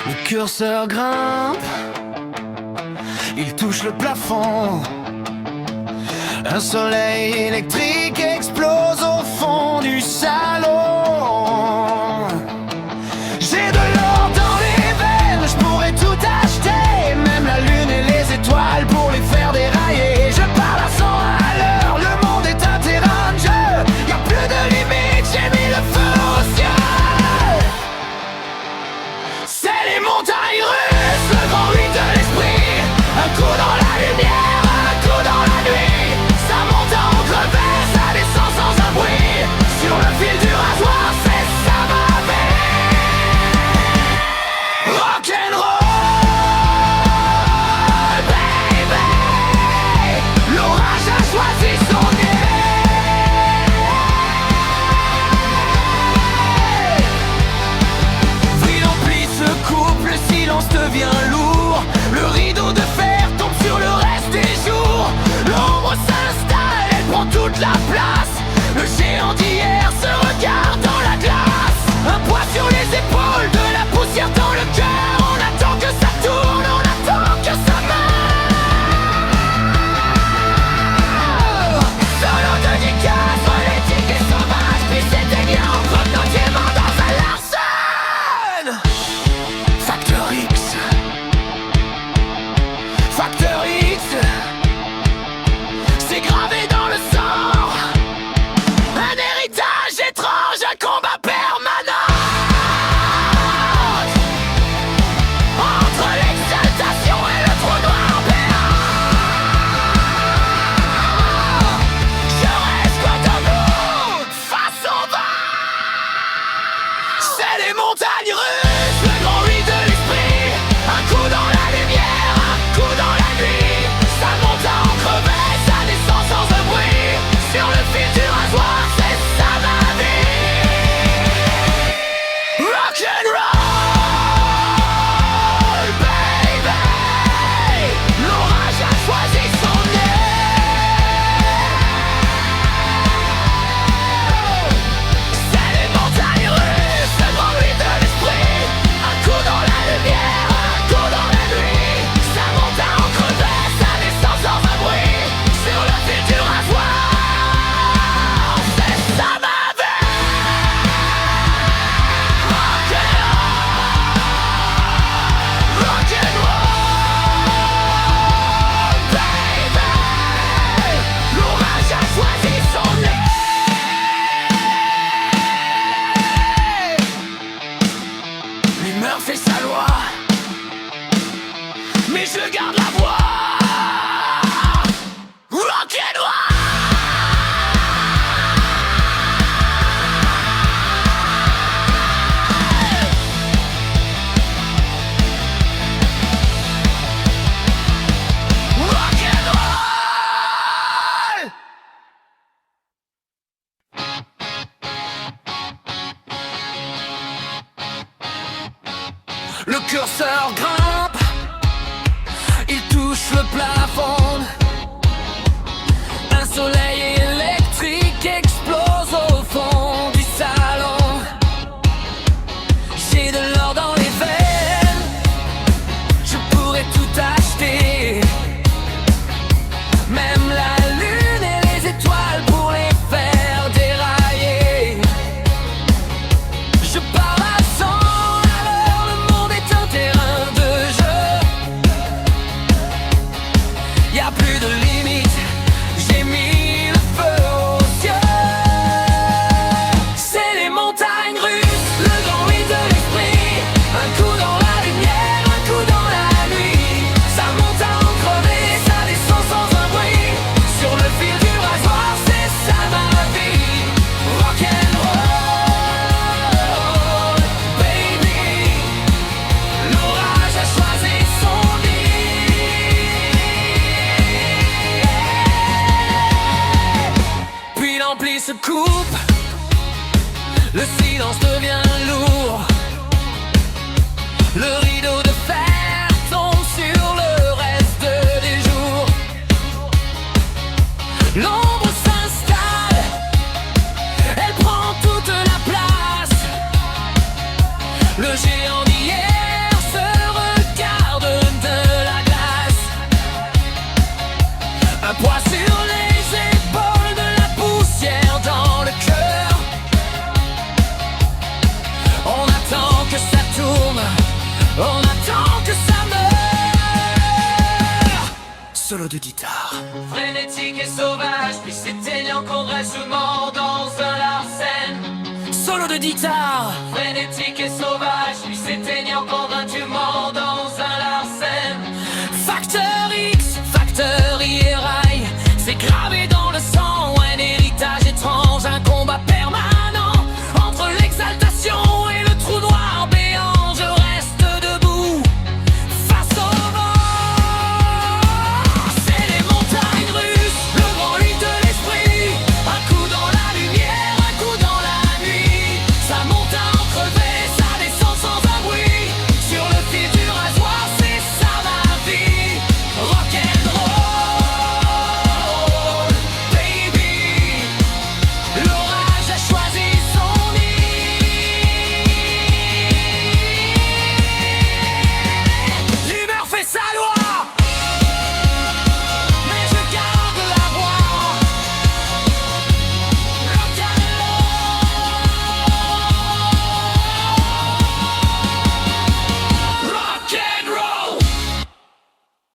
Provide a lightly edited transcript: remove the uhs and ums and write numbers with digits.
Le curseur grimpe, il touche le plafond. Un soleil électrique explose au fond du salon. J'ai de l'or dans les veines, je pourrais tout acheter, même la lune et les étoiles pour les faire dérailler. Je parle à 100 à l'heure, le monde est un terrain de jeu. Y'a plus de limite, j'ai mis le feu au ciel. C'est les montagnes russes, le grand huit de l'esprit. Un coup dans la lumière, un coup dans la nuit. Ça monte à en crever, ça descend sans un bruit. Sur le fil du rasoir, c'est ça ma vie. Rock'n'roll, baby. L'orage a choisi son nez. Vie emplie se coupe, le silence devient lourd. Le rideau de fer tombe sur le reste des jours. L'ombre s'installe, elle prend toute la place. Le géant d'hier se regarde dans la glace. Un poids sur les épaules, de la poussière dans le cœur. On attend que ça tourne, on attend que ça meure. Solo de Nicas, politique et sauvage. Puis s'éteignant, entre nos diamants dans un larcène. Facteur X, Facteur X, c'est gravé dans le sang. Un héritage étrange, un combat permanent. Entre l'exaltation et le trou noir béant. Je reste comme vous, face au vent. C'est les montagnes russes, le grand huit de l'esprit. Un coup dans la lumière, un coup dans la nuit. Ça monte à en crever, ça descend sans un bruit. Sur le fil du rasoir, c'est ça ma vie. Rock'n'roll, baby. L'orage a choisi son nez. C'est les montagnes russes, le grand huit de l'esprit. Un coup dans la lumière, un coup dans la nuit. Ça monte à en crever, ça descend sans un bruit. Sur le fil du rasoir, c'est ça ma vie. Rock'n'roll, baby. L'orage a choisi son nez. L'humeur fait sa loi, mais je garde la voix. Rock'n'roll. Rock'n'roll. Le curseur grimpe, il touche le plafond. Un soleil électrique explose au fond du salon. J'ai de l'or dans les veines, je pourrais tout acheter, même la lune et les étoiles pour les faire dérailler. Je parle à 100 à l'heure, le monde est un terrain de jeu. Y'a plus de limite, j'ai mis le feu au ciel. C'est les montagnes russes, le grand huit de l'esprit. Un coup dans la lumière, un coup dans la nuit. Ça monte à en crever, ça descend sans un bruit. Sur le fil du rasoir, c'est ça ma vie. Rock'n'roll, baby. L'orage a choisi son nid. Puis l'ampli se coupe, le silence devient lourd. Le rideau de fer tombe sur le reste des jours. L'ombre s'installe, elle prend toute la place. Le géant d'hier se On attend que ça meure. Solo de guitare frénétique et sauvage, puis s'éteignant qu'on reste mort dans un larcène. Solo de guitare frénétique et sauvage, puis s'éteignant qu'on reste mort dans